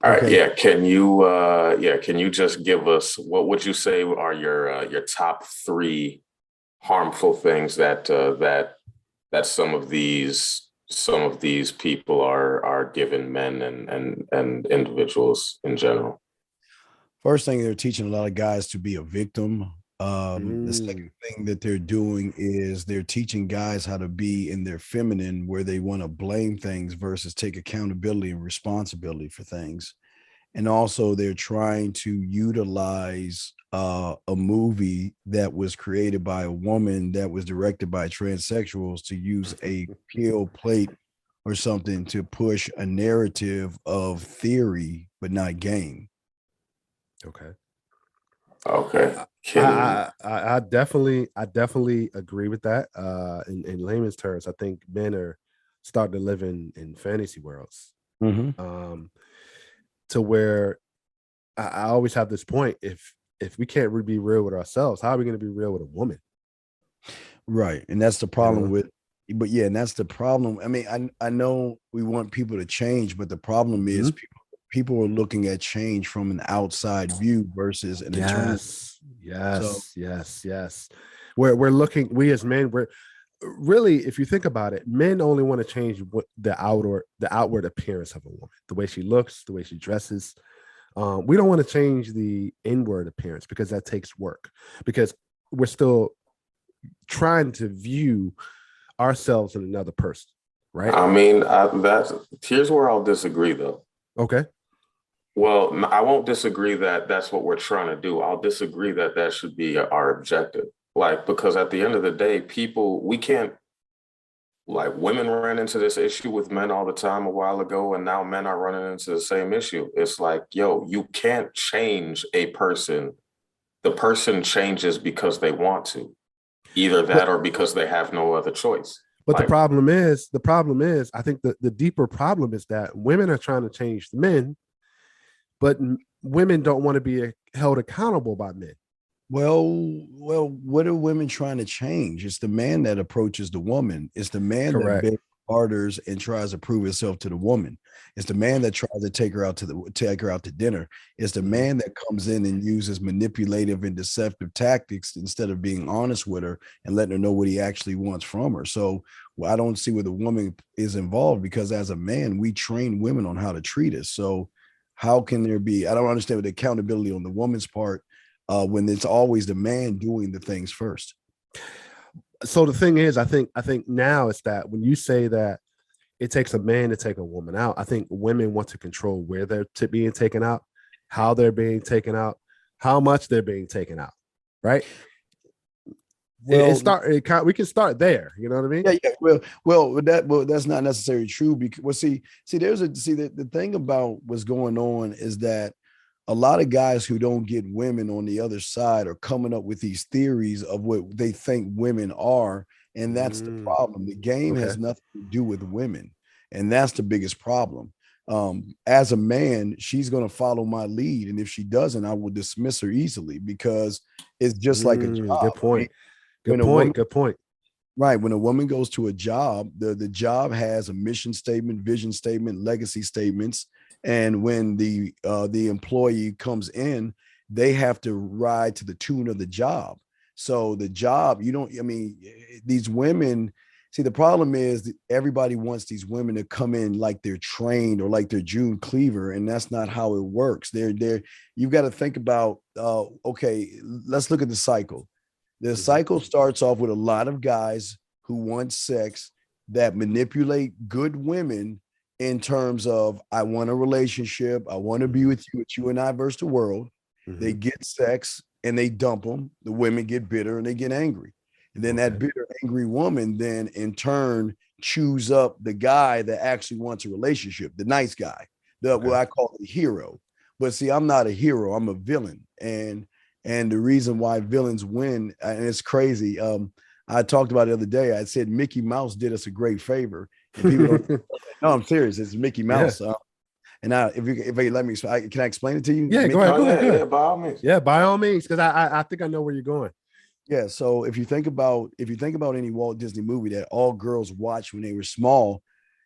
All right, Okay. can you just give us what would you say are your top three harmful things that some of these people are giving men and individuals in general? First thing, they're teaching a lot of guys to be a victim. The second Mm, thing that they're doing is they're teaching guys how to be in their feminine, where they want to blame things versus take accountability and responsibility for things. And also, they're trying to utilize a movie that was created by a woman that was directed by transsexuals to use a kill plate or something to push a narrative of theory, but not game. okay. Okay. I, Can I definitely agree with that. In layman's terms, I think men are starting to live in fantasy worlds. Mhm. Um, to where I always have this point: if we can't be real with ourselves, how are we going to be real with a woman? Right. And that's the You problem know, with, but yeah, and that's the problem. I mean, I know we want people to change, but the problem is Mhm. people are looking at change from an outside view versus an internal. Yes, So yes, yes, yes. We're looking. We as men, we're really, if you think about it, men only want to change what the outward appearance of a woman, the way she looks, the way she dresses. We don't want to change the inward appearance because that takes work. Because we're still trying to view ourselves in another person, right? I mean that's here's where I'll disagree though. Okay. Well, I won't disagree that that's what we're trying to do. I'll disagree that that should be our objective. Like, because at the end of the day, we can't, like, women ran into this issue with men all the time a while ago, and now men are running into the same issue. It's like, yo, you can't change a person. The person changes because they want to, either But that or because they have no other choice. but the Like, problem is, the problem is, I think the deeper problem is that women are trying to change the men, but women don't want to be held accountable by men. what are women trying to change? It's the man that approaches the woman. It's the man that Correct. begs, barters, and tries to prove himself to the woman. It's the man that tries to take her out to dinner. It's the Mhm. man that comes in and uses manipulative and deceptive tactics instead of being honest with her and letting her know what he actually wants from her. So I don't see where the woman is involved, because as a man, we train women on how to treat us. So how can there be? I don't understand what the accountability on the woman's part, when it's always the man doing the things first. So the thing is, I think now it's that when you say that it takes a man to take a woman out, I think women want to control where they're being taken out, how they're being taken out, how much they're being taken out, right? Well, We can start there. You know what I mean? yeah, yeah. Well, that's not necessarily true, because the thing about what's going on is that a lot of guys who don't get women on the other side are coming up with these theories of what they think women are, and that's the Mm, problem. The game okay. has nothing to do with women, and that's the biggest problem. As a man, she's going to follow my lead, and if she doesn't, I will dismiss her easily, because it's just like a Good job. I mean, point. Good when a woman point. Good point. Right. When a woman goes to a job, the job has a mission statement, vision statement, legacy statements. And when the employee comes in, they have to ride to the tune of the job. So the job, you don't, I mean, these women, see, the problem is that everybody wants these women to come in like they're trained or like they're June Cleaver, and that's not how it works. You've got to think about, okay, let's look at the cycle. The Mhm. cycle starts off with a lot of guys who want sex, that manipulate good women in terms of, I want a relationship, I want to be Mhm. with you, it's you and I versus the world. They Mhm. get sex and they dump them. The women get bitter and they get angry. And then that Okay. bitter, angry woman then in turn chews up the guy that actually wants a relationship, the nice guy, the what Okay. I call the hero. But see, I'm not a hero, I'm a villain. And the reason why villains win, and it's crazy. I talked about it the other day. I said Mickey Mouse did us a great favor, and people don't. No, I'm serious. It's Mickey Yeah. Mouse. And now, if you let me, can I explain it to you? Yeah. Go Mickey. ahead. oh Go ahead. yeah, Go yeah, ahead. by all means. Yeah. By all means, because I think I know where you're going. Yeah. So if you think about any Walt Disney movie that all girls watched when they were small,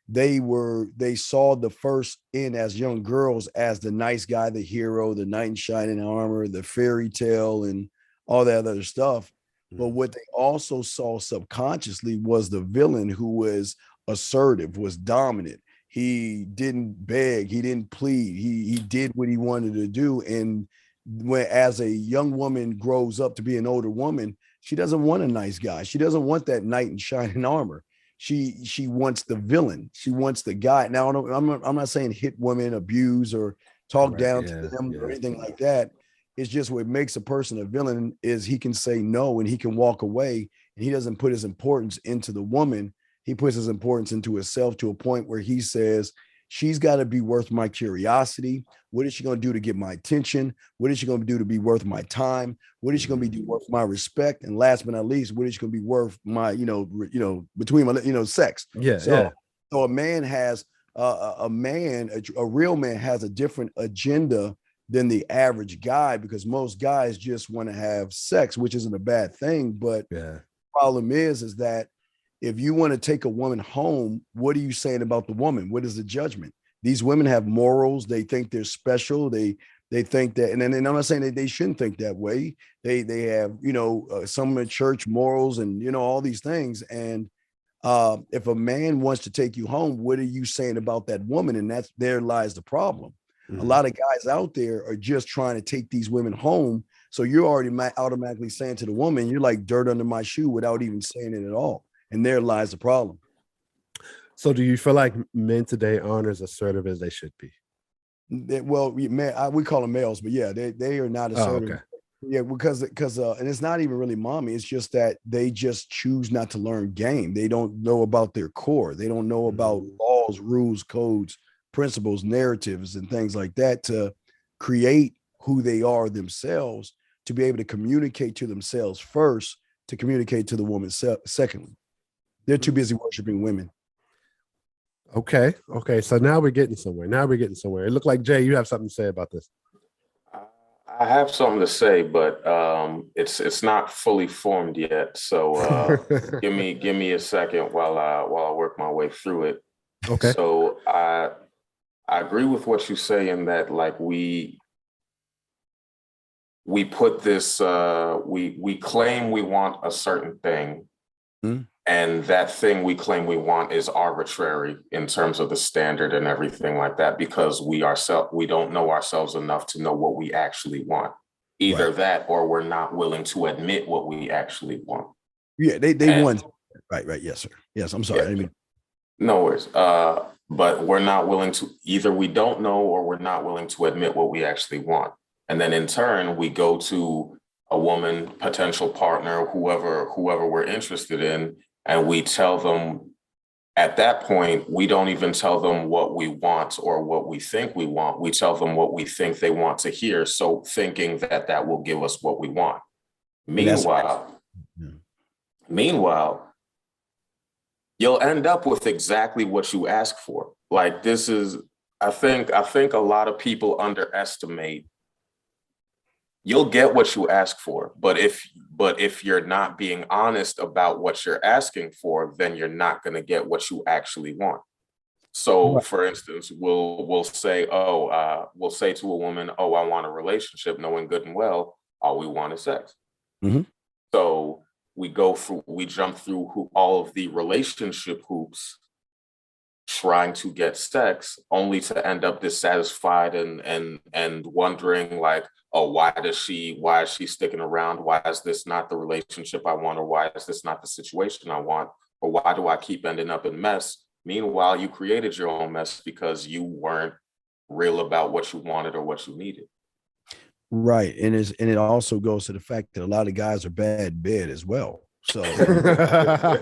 they saw the first in as young girls as the nice guy, the hero, the knight in shining armor, the fairy tale, and all that other stuff. But what they also saw subconsciously was the villain who was assertive, was dominant. He didn't beg, he didn't plead, he did what he wanted to do. And when as a young woman grows up to be an older woman, she doesn't want a nice guy. She doesn't want that knight in shining armor. She wants the villain. She wants the guy. Now I'm not saying hit women, abuse, or talk down to them or anything like that. It's just what makes a person a villain is he can say no and he can walk away, and he doesn't put his importance into the woman. He puts his importance into himself to a point where he says, she's got to be worth my curiosity. What is she going to do to get my attention? What is she going to do to be worth my time? What is she going to be worth my respect? And last but not least, what is she going to be worth my, between my, sex? Yeah. So a man has a real man has a different agenda than the average guy, because most guys just want to have sex, which isn't a bad thing. But the problem is that if you want to take a woman home, what are you saying about the woman? What is the judgment? These women have morals. They think they're special. They think that, and I'm not saying that they shouldn't think that way. They have, some in church morals and, all these things. And if a man wants to take you home, what are you saying about that woman? And there lies the problem. A lot of guys out there are just trying to take these women home. So you're already automatically saying to the woman, you're like dirt under my shoe without even saying it at all. And there lies the problem. So do you feel like men today aren't as assertive as they should be? Well, we call them males, but yeah, they are not assertive. Oh, okay. Yeah, because and it's not even really mommy. It's just that they just choose not to learn game. They don't know about their core. They don't know about laws, rules, codes, principles, narratives, and things like that to create who they are themselves, to be able to communicate to themselves first, to communicate to the woman secondly. They're too busy worshiping women. Okay. So now we're getting somewhere. It looked like, Jay, you have something to say about this. I have something to say, but it's not fully formed yet. So give me a second while I work my way through it. Okay. So I agree with what you say in that, like, we put this we claim we want a certain thing. And that thing we claim we want is arbitrary in terms of the standard and everything like that, because we don't know ourselves enough to know what we actually want. Either that, or we're not willing to admit what we actually want. Yeah, they want. Right. Yes, sir. Yes, I'm sorry. Yeah, no worries. But we're not willing to, either we don't know or we're not willing to admit what we actually want. And then in turn, we go to a woman, potential partner, whoever we're interested in, and we tell them, at that point, we don't even tell them what we want or what we think we want. We tell them what we think they want to hear. So thinking that will give us what we want. Meanwhile, you'll end up with exactly what you ask for. Like, this is, I think a lot of people underestimate. You'll get what you ask for, but if you're not being honest about what you're asking for, then you're not going to get what you actually want. So, for instance, we'll say to a woman, "Oh, I want a relationship," knowing good and well all we want is sex. So we jump through all of the relationship hoops, trying to get sex, only to end up dissatisfied and wondering, like, oh, why is she sticking around? Why is this not the relationship I want? Or why is this not the situation I want? Or why do I keep ending up in mess? Meanwhile, you created your own mess because you weren't real about what you wanted or what you needed. Right. And it also goes to the fact that a lot of guys are bad in bed as well. So a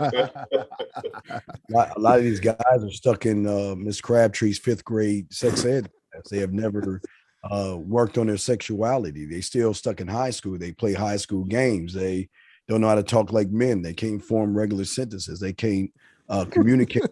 lot of these guys are stuck in Miss Crabtree's 5th grade sex ed. They have never worked on their sexuality. They still stuck in high school. They play high school games. They don't know how to talk like men. They can't form regular sentences. They can't communicate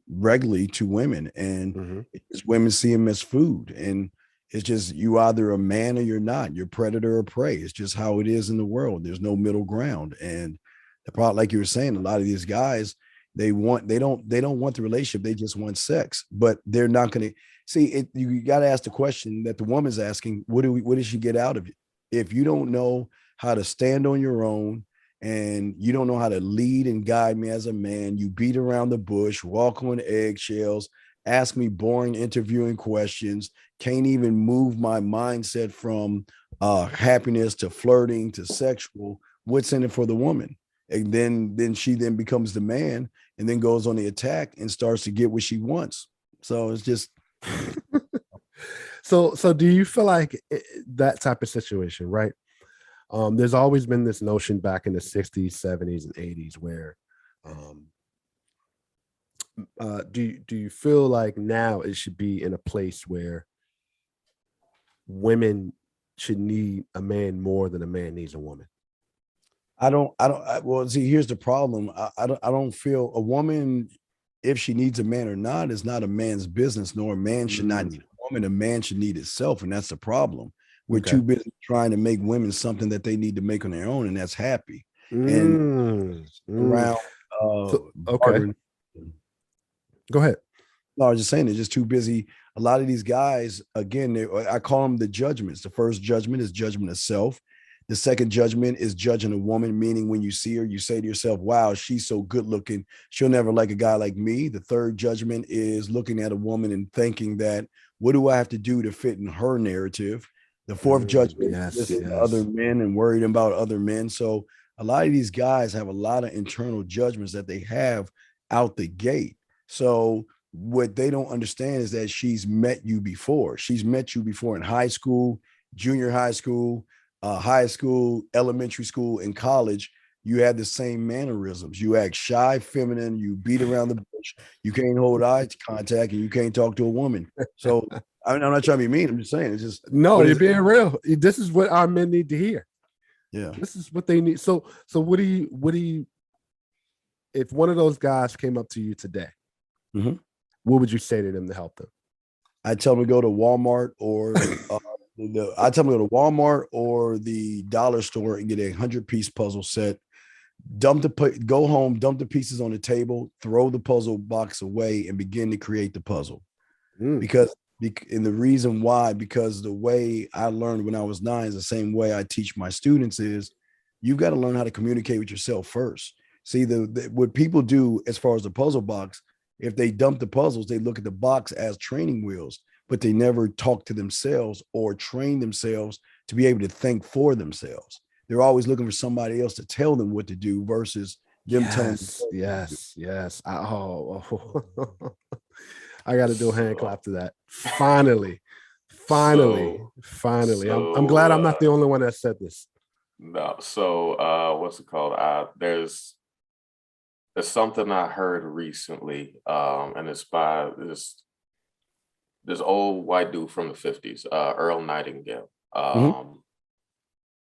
regularly to women. And it's women see them as food. And it's just, you either a man or you're not. You're predator or prey. It's just how it is in the world. There's no middle ground. And the problem, like you were saying, a lot of these guys, They don't want the relationship. They just want sex, but they're not going to see it. You got to ask the question that the woman's asking, what does she get out of it? If you don't know how to stand on your own and you don't know how to lead and guide me as a man, you beat around the bush, walk on eggshells, ask me boring interviewing questions, can't even move my mindset from happiness to flirting to sexual, what's in it for the woman? And then she then becomes the man and then goes on the attack and starts to get what she wants. So it's just So do you feel like that type of situation, right? There's always been this notion back in the 60s, 70s, and 80s where do you feel like now it should be in a place where women should need a man more than a man needs a woman? well, see, here's the problem. I don't feel a woman, if she needs a man or not, is not a man's business, nor a man should not need a woman. A man should need itself. And that's the problem. We're Okay. too busy trying to make women something that they need to make on their own, and that's happy. And around Okay. bartering. Go ahead. No, I was just saying they're just too busy. A lot of these guys, again, I call them the judgments. The first judgment is judgment of self. The second judgment is judging a woman, meaning when you see her, you say to yourself, wow, she's so good looking. She'll never like a guy like me. The third judgment is looking at a woman and thinking that, what do I have to do to fit in her narrative? The fourth judgment is listening to other men and worried about other men. So a lot of these guys have a lot of internal judgments that they have out the gate. So what they don't understand is that she's met you before. She's met you before in high school, junior high school, elementary school, and college. You had the same mannerisms. You act shy, feminine, you beat around the bush, you can't hold eye contact, and you can't talk to a woman. So I'm not trying to be mean. I'm just saying it's just you're being real. This is what our men need to hear. Yeah. This is what they need. So what do you if one of those guys came up to you today, what would you say to them to help them? I tell them to go to Walmart or I tell them to go to Walmart or the dollar store and get a 100-piece puzzle set. Go home, dump the pieces on the table, throw the puzzle box away, and begin to create the puzzle. And the reason why, because the way I learned when I was 9 is the same way I teach my students is you've got to learn how to communicate with yourself first. See, what people do as far as the puzzle box, if they dump the puzzles, they look at the box as training wheels, but they never talk to themselves or train themselves to be able to think for themselves. They're always looking for somebody else to tell them what to do versus them telling them. Yes. I got to do a hand clap to that. Finally. So, I'm glad I'm not the only one that said this. No. So what's it called? There's something I heard recently, and it's by this old white dude from the 50s, Earl Nightingale.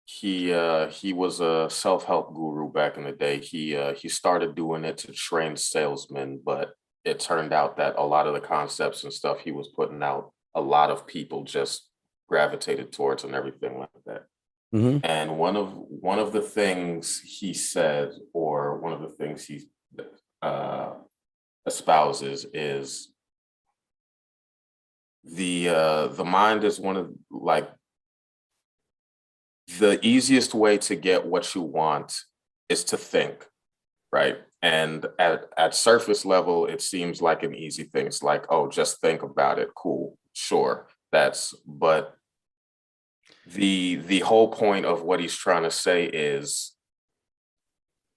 He was a self-help guru back in the day. He started doing it to train salesmen, but it turned out that a lot of the concepts and stuff he was putting out, a lot of people just gravitated towards and everything like that. And one of the things he said, or one of the things he espouses, is the mind is one of, like, the easiest way to get what you want is to think, right? And at surface level, it seems like an easy thing. It's like, oh, just think about it. Cool, sure. But the whole point of what he's trying to say is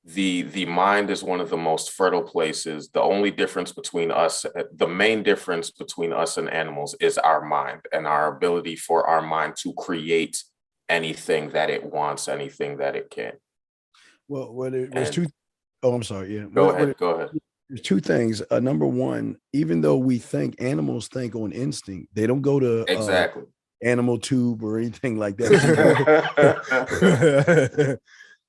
the mind is one of the most fertile places. The only difference between us, the main difference between us and animals, is our mind and our ability for our mind to create anything that it wants, anything that it can. Well, there's two. Oh, I'm sorry. Yeah. Go ahead. There's two things. Number one, even though we think animals think on instinct, they don't go to exactly animal tube or anything like that.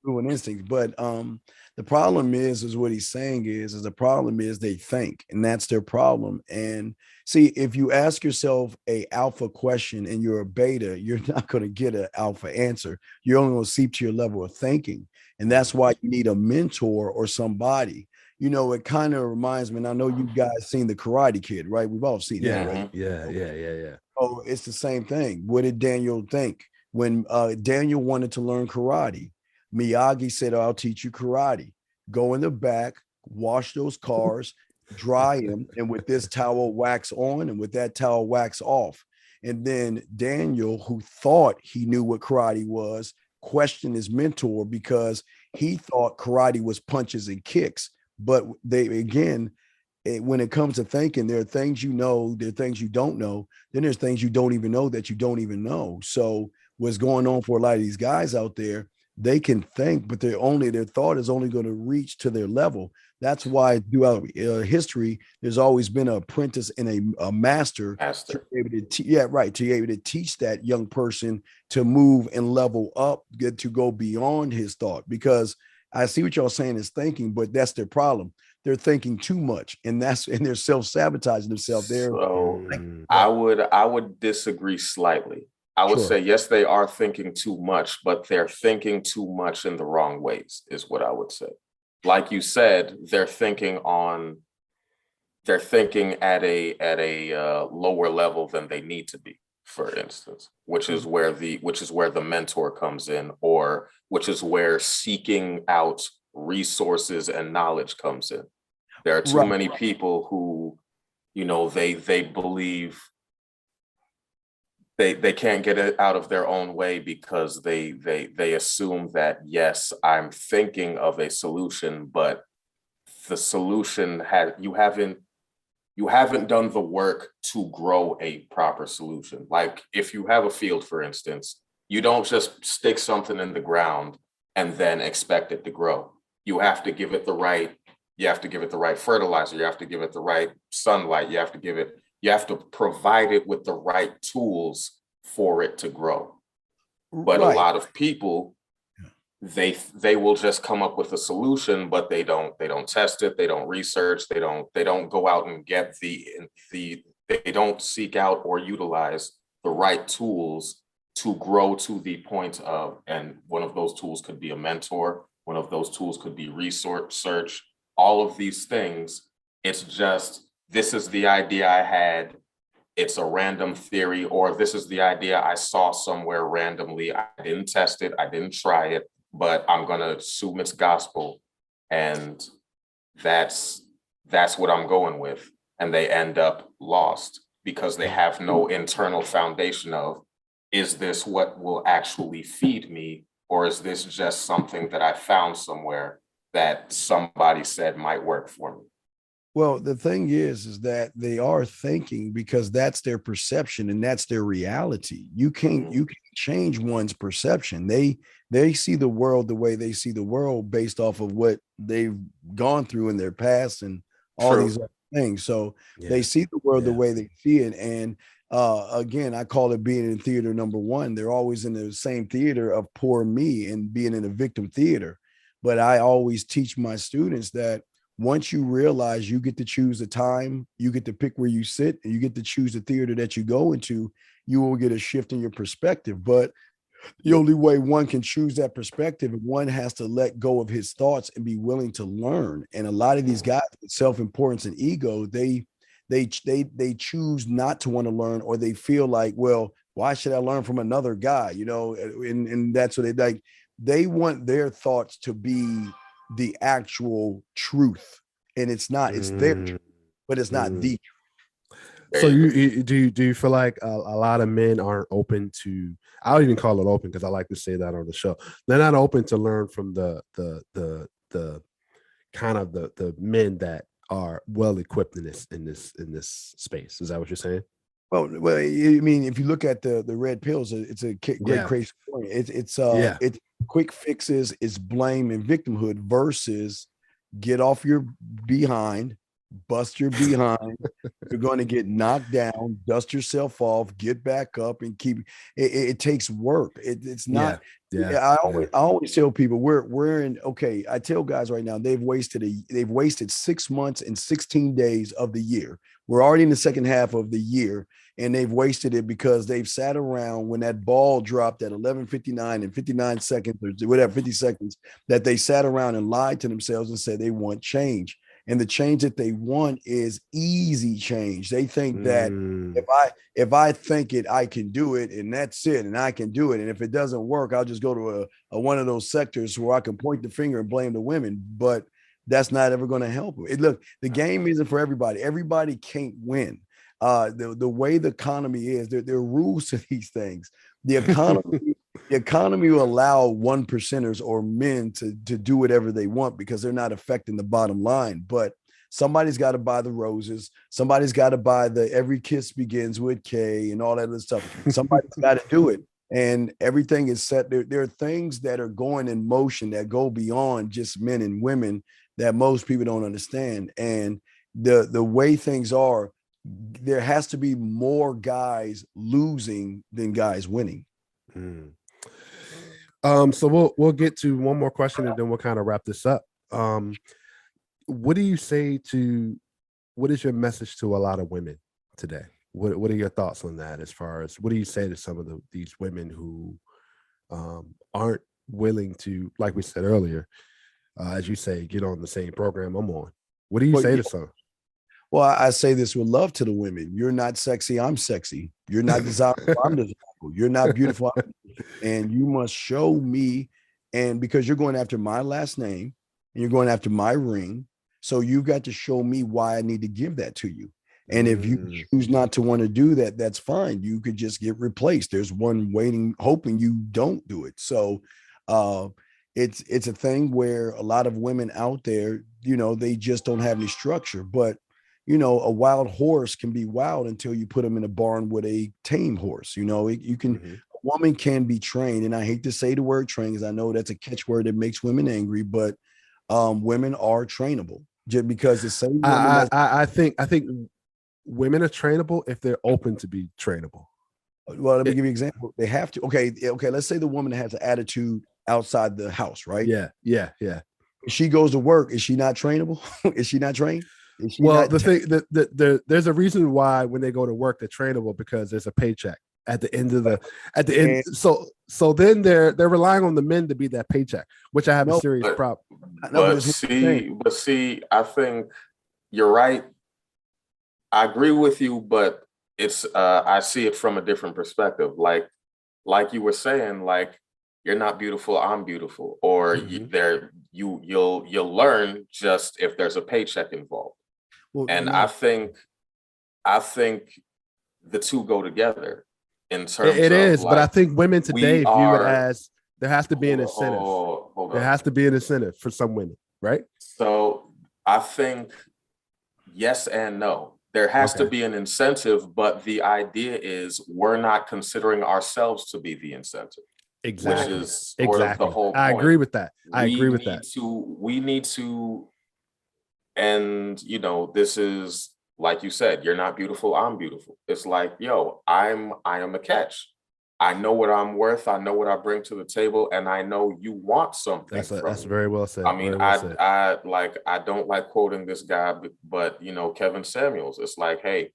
An instinct. But the problem is what he's saying is the problem is they think, and that's their problem. And see, if you ask yourself a alpha question and you're a beta, you're not going to get an alpha answer. You're only going to seep to your level of thinking. And that's why you need a mentor or somebody. it kind of reminds me, and I know you guys seen the Karate Kid, right? We've all seen that, Yeah, right? yeah. Oh, it's the same thing. What did Daniel think when Daniel wanted to learn karate? Miyagi said, "I'll teach you karate. Go in the back, wash those cars, dry them, and with this towel wax on, and with that towel wax off." And then Daniel, who thought he knew what karate was, questioned his mentor because he thought karate was punches and kicks. But they again, when it comes to thinking, there are things you know, there are things you don't know. Then there's things you don't even know that you don't even know. So what's going on for a lot of these guys out there, they can think, but their thought is only going to reach to their level. That's why throughout history, there's always been an apprentice and a master to be able to to be able to teach that young person to move and level up, get to go beyond his thought. Because I see what y'all saying is thinking, but that's their problem. They're thinking too much, and they're self-sabotaging themselves. So Yeah, I would disagree slightly. I would sure. say yes, they are thinking too much, but they're thinking too much in the wrong ways, is what I would say. Like you said, they're thinking at a lower level than they need to be, for instance, which is where the mentor comes in, or which is where seeking out resources and knowledge comes in. There are too Right. many people who, they believe they can't get it out of their own way because they assume that, yes, I'm thinking of a solution, but the solution you haven't done the work to grow a proper solution. Like if you have a field, for instance, you don't just stick something in the ground and then expect it to grow. You have to give it the right, you have to give it the right fertilizer, you have to give it the right sunlight, you have to provide it with the right tools for it to grow. But a Right. lot of people, they will just come up with a solution, but they don't test it, they don't research, they don't go out and get the they don't seek out or utilize the right tools to grow to the point of, and one of those tools could be a mentor, one of those tools could be research, all of these things. It's just, this is the idea I had, it's a random theory, or this is the idea I saw somewhere randomly. I didn't test it, I didn't try it, but I'm gonna assume it's gospel, and that's what I'm going with. And they end up lost because they have no internal foundation of, is this what will actually feed me, or is this just something that I found somewhere that somebody said might work for me? Well, the thing is that they are thinking because that's their perception and that's their reality. You can change one's perception. They see the world the way they see the world based off of what they've gone through in their past and all these True. other things. So they Yeah, see the world the yeah. way they see it. And again, I call it being in theater number one. They're always in the same theater of poor me and being in a victim theater. But I always teach my students that once you realize you get to choose the time, you get to pick where you sit, and you get to choose the theater that you go into, you will get a shift in your perspective. But the only way one can choose that perspective, one has to let go of his thoughts and be willing to learn. And a lot of these guys with self-importance and ego, they choose not to want to learn, or they feel like, well, why should I learn from another guy? And that's what they like. They want their thoughts to be the actual truth. And it's not, it's their Mm, truth, but it's not mm. the There So you go. do you feel like a lot of men aren't open to? I'll even call it open because I like to say that on the show. They're not open to learn from the kind of the men that are well equipped in this space. Is that what you're saying? Well, I mean, if you look at the red pills, it's a great Yeah, crazy point. yeah. It's quick fixes, it's blame and victimhood versus get off your behind, bust your behind. You're going to get knocked down, dust yourself off, get back up, and keep. It takes work. It's Yeah, not. yeah, I yeah. always tell people we're in. Okay, I tell guys right now they've wasted 6 months and 16 days of the year. We're already in the second half of the year, and they've wasted it because they've sat around when that ball dropped at 11:59 and 59 seconds or whatever 50 seconds, that they sat around and lied to themselves and said they want change. And the change that they want is easy change. They think that Mm. if I think it, I can do it, and that's it, and I can do it. And if it doesn't work, I'll just go to a one of those sectors where I can point the finger and blame the women. But that's not ever going to help. Look, the game isn't for everybody. Everybody can't win. The way the economy is, there are rules to these things. The economy will allow 1%ers or men to do whatever they want because they're not affecting the bottom line. But somebody's got to buy the roses. Somebody's got to buy the every kiss begins with K and all that other stuff. Somebody's got to do it. And everything is set. There are things that are going in motion that go beyond just men and women that most people don't understand. And the way things are, there has to be more guys losing than guys winning. Mm. So we'll get to one more question and then we'll kind of wrap this up. What do you say to, what is your message to a lot of women today? What are your thoughts on that? As far as what do you say to some of these women who aren't willing to, like we said earlier, as you say, get on the same program I'm on? What do you say to some? Well, I say this with love to the women. You're not sexy, I'm sexy. You're not desirable, I'm desirable. You're not beautiful, I'm beautiful. And you must show me. And because you're going after my last name and you're going after my ring, so you've got to show me why I need to give that to you. And if you choose not to want to do that, that's fine. You could just get replaced. There's one waiting, hoping you don't do it. So it's a thing where a lot of women out there, they just don't have any structure. But a wild horse can be wild until you put them in a barn with a tame horse. You can, a woman can be trained. And I hate to say the word train, because I know that's a catchword that makes women angry, but women are trainable just because the same woman I think women are trainable if they're open to be trainable. Well, let me give you an example. They have to. Okay. Let's say the woman has an attitude outside the house, right? Yeah. If she goes to work, is she not trainable? Is she not trained? The thing that there's a reason why when they go to work they're trainable, because there's a paycheck at the end of the end. So then they're relying on the men to be that paycheck, which I have a serious problem. But see, I think you're right. I agree with you, but it's I see it from a different perspective. Like you were saying, like, you're not beautiful, I'm beautiful, or you'll learn just if there's a paycheck involved. Well, and I think the two go together in terms it is, like, but I think women today view it as there has to be an incentive. There has to be an incentive for some women, right? So I think yes and no. There has to be an incentive, but the idea is we're not considering ourselves to be the incentive. Exactly. Which is sort of the whole point. I agree with that. We need to, and this is, like you said, you're not beautiful, I'm beautiful. It's like, I am a catch. I know what I'm worth. I know what I bring to the table, and I know you want something. That's very well said. I mean, I don't like quoting this guy, but Kevin Samuels. It's like, hey,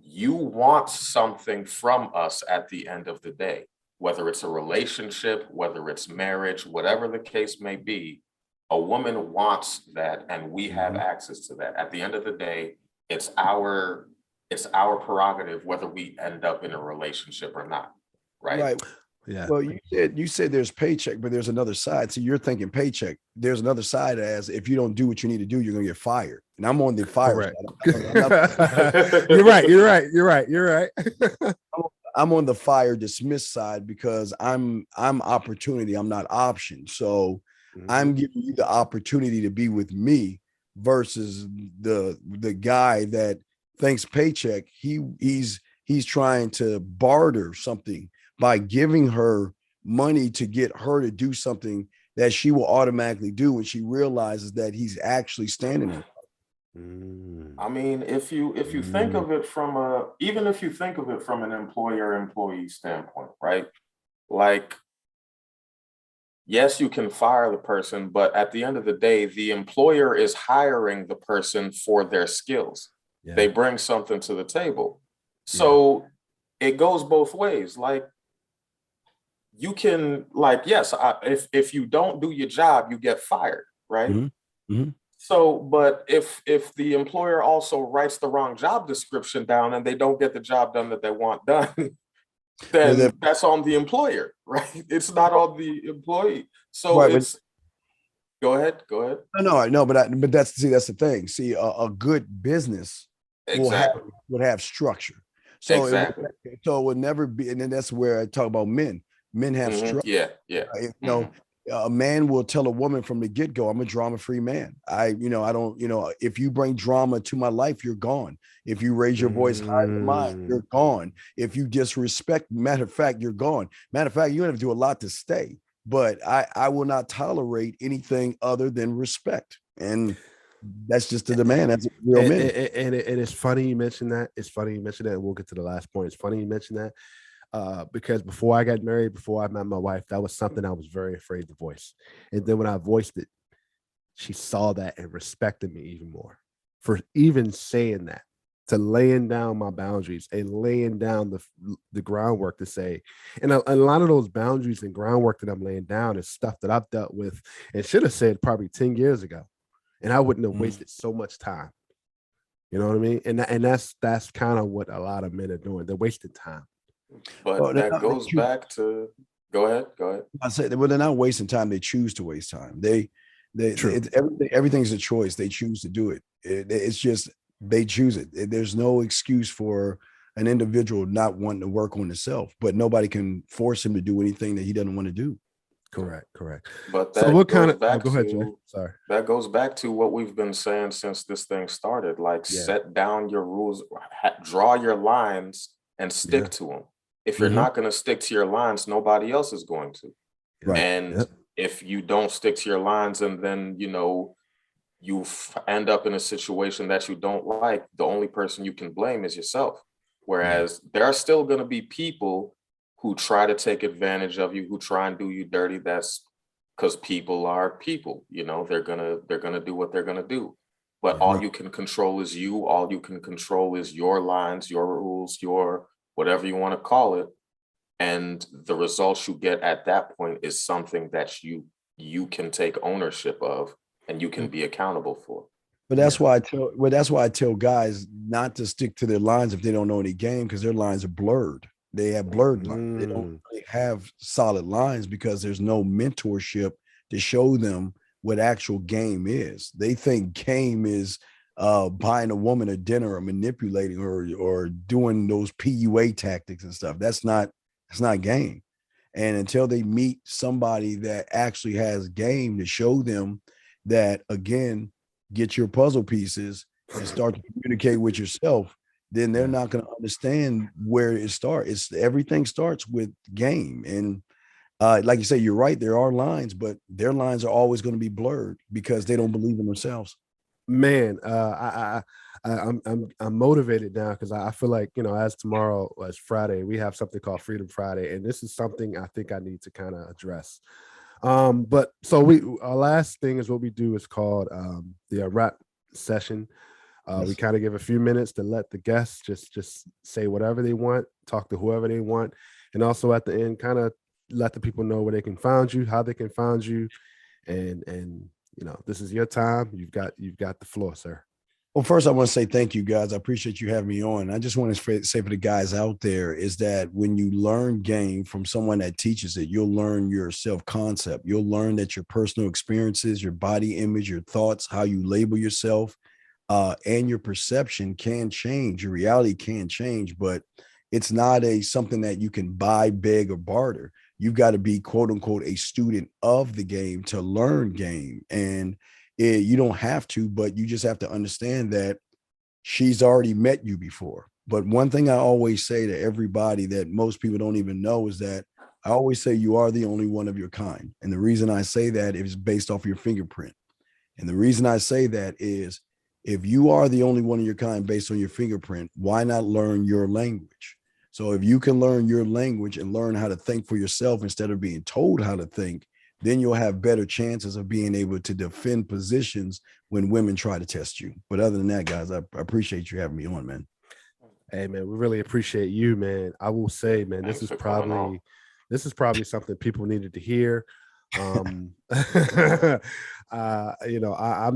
you want something from us at the end of the day, whether it's a relationship, whether it's marriage, whatever the case may be. A woman wants that, and we have access to that. At the end of the day, it's our prerogative whether we end up in a relationship or not, right? Yeah. Well, you said there's paycheck, but there's another side. So you're thinking paycheck. There's another side as if you don't do what you need to do, you're gonna get fired. And I'm on the fire side. You're right. I'm on the fire dismiss side because I'm opportunity. I'm not option. So I'm giving you the opportunity to be with me versus the guy that thinks paycheck. He's trying to barter something by giving her money to get her to do something that she will automatically do when she realizes that he's actually standing there. I mean, if you think of it from an employer-employee standpoint, right? Like, yes, you can fire the person, but at the end of the day, the employer is hiring the person for their skills. Yeah. They bring something to the table. So it goes both ways. Like, you can, like, yes, if you don't do your job, you get fired, right? So, but if the employer also writes the wrong job description down and they don't get the job done that they want done, Well, then that's on the employer, right? It's not on the employee. So right, but it's go ahead, go ahead. no, I know, but that's the thing. See, a good business will have Exactly, would have structure. So exactly. it would never be, and then that's where I talk about men. Men have structure. Yeah, yeah. You know, a man will tell a woman from the get-go, I'm a drama-free man. I don't, if you bring drama to my life, you're gone. If you raise your voice higher than mine, Mm, you're gone. If you disrespect, matter of fact, you're gone. Matter of fact, you don't have to do a lot to stay, but I will not tolerate anything other than respect. And that's just the demand. That's real men. and it's funny you mentioned that. It's funny you mentioned that, and we'll get to the last point. It's funny you mentioned that because before I got married, before I met my wife, that was something I was very afraid to voice. And then when I voiced it, she saw that and respected me even more for even saying that, to laying down my boundaries and laying down the groundwork to say, and a lot of those boundaries and groundwork that I'm laying down is stuff that I've dealt with and should have said probably 10 years ago, and I wouldn't have wasted so much time. You know what I mean? And that's kind of what a lot of men are doing. They're wasting time. Well, But they're that not, they goes choose, back to go ahead, go ahead. I say, well, they're not wasting time. They choose to waste time. True. Everything's a choice. They choose to do it. It's just they choose it. There's no excuse for an individual not wanting to work on himself, but nobody can force him to do anything that he doesn't want to do. Correct. Correct. But So that what kind goes of back go ahead, Jay. to Sorry. that goes back to what we've been saying since this thing started. Like, Yeah. set down your rules, draw your lines, and Yeah. stick to them. If you're Mhm. not going to stick to your lines, nobody else is going to. Right. And Yep. if you don't stick to your lines, and then you end up in a situation that you don't like, the only person you can blame is yourself. Whereas there are still going to be people who try to take advantage of you, who try and do you dirty. That's because people are people. They're gonna do what they're gonna do. But Yeah. all you can control is you. All you can control is your lines, your rules, your whatever you want to call it. And the results you get at that point is something that you can take ownership of and you can be accountable for. But Yeah. that's why I tell guys not to stick to their lines if they don't know any game, because their lines are blurred. They have blurred lines. They don't Mm. really have solid lines because there's no mentorship to show them what actual game is. They think game is buying a woman a dinner or manipulating her or doing those PUA tactics and stuff. That's not game. And until they meet somebody that actually has game to show them that, again, get your puzzle pieces and start to communicate with yourself, then they're Yeah. not going to understand where it starts. It's everything starts with game. And like you say, you're right. There are lines, but their lines are always going to be blurred because they don't believe in themselves. Man, I'm motivated now because I feel like, as tomorrow, as Friday, we have something called Freedom Friday, and this is something I think I need to kind of address. But so our last thing is what we do is called the wrap session. We Yes. kind of give a few minutes to let the guests just say whatever they want, talk to whoever they want, and also at the end, kind of let the people know where they can find you, how they can find you, and this is your time. You've got the floor, sir. Well, first, I want to say thank you, guys. I appreciate you having me on. I just want to say for the guys out there is that when you learn game from someone that teaches it, you'll learn your self concept. You'll learn that your personal experiences, your body image, your thoughts, how you label yourself, and your perception can change. Your reality can change, but it's not something that you can buy, beg, or barter. You've got to be quote unquote a student of the game to learn game, and you don't have to, but you just have to understand that she's already met you before. But one thing I always say to everybody that most people don't even know is that I always say you are the only one of your kind. And the reason I say that is based off your fingerprint. And the reason I say that is if you are the only one of your kind based on your fingerprint, why not learn your language? So if you can learn your language and learn how to think for yourself instead of being told how to think, then you'll have better chances of being able to defend positions when women try to test you. But other than that, guys, I appreciate you having me on, man. Hey man, we really appreciate you, man. I will say, man, Thanks for coming on. this is probably something people needed to hear. I'm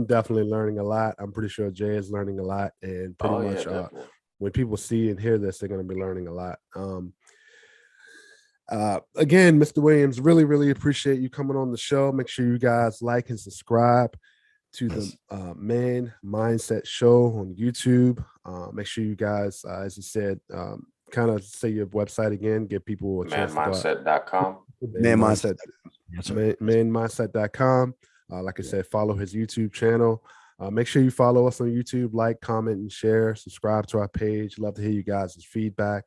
definitely learning a lot. I'm pretty sure Jay is learning a lot, and pretty Oh yeah, much definitely. when people see and hear this, they're going to be learning a lot. Again, Mr. Williams, really, really appreciate you coming on the show. Make sure you guys like and subscribe to the Man Mindset Show on YouTube. Make sure you guys, as you said, kind of say your website again, give people a chance to go out. Manmindset.com. Man mindset. Yes, sir. Manmindset.com. Like I said, follow his YouTube channel. Make sure you follow us on YouTube, like, comment, and share. Subscribe to our page. Love to hear you guys' feedback.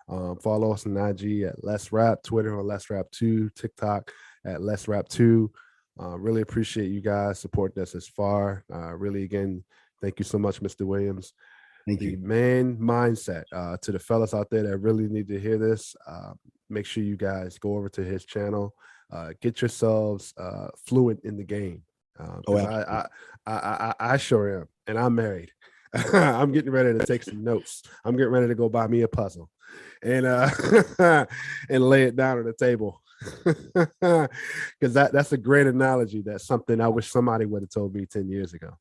Follow us on IG at Let's Rap, Twitter on Let's Rap 2, TikTok at Let's Rap 2. Really appreciate you guys supporting us this far. Really, again, thank you so much, Mr. Williams. Thank The you. Man Mindset. To the fellas out there that really need to hear this, make sure you guys go over to his channel. Get yourselves fluent in the game. I sure am, and I'm married. I'm getting ready to take some notes. I'm getting ready to go buy me a puzzle, and and lay it down on the table. Because that's a great analogy. That's something I wish somebody would have told me 10 years ago.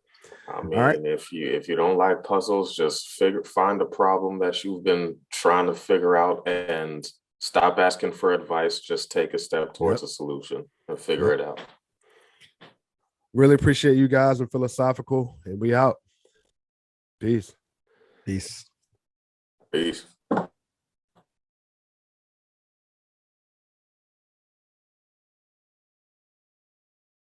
I mean, All right. if you don't like puzzles, just find a problem that you've been trying to figure out and stop asking for advice. Just take a step towards a solution and figure it out. Really appreciate you guys and Philosophical, and we out. Peace. Peace. Peace.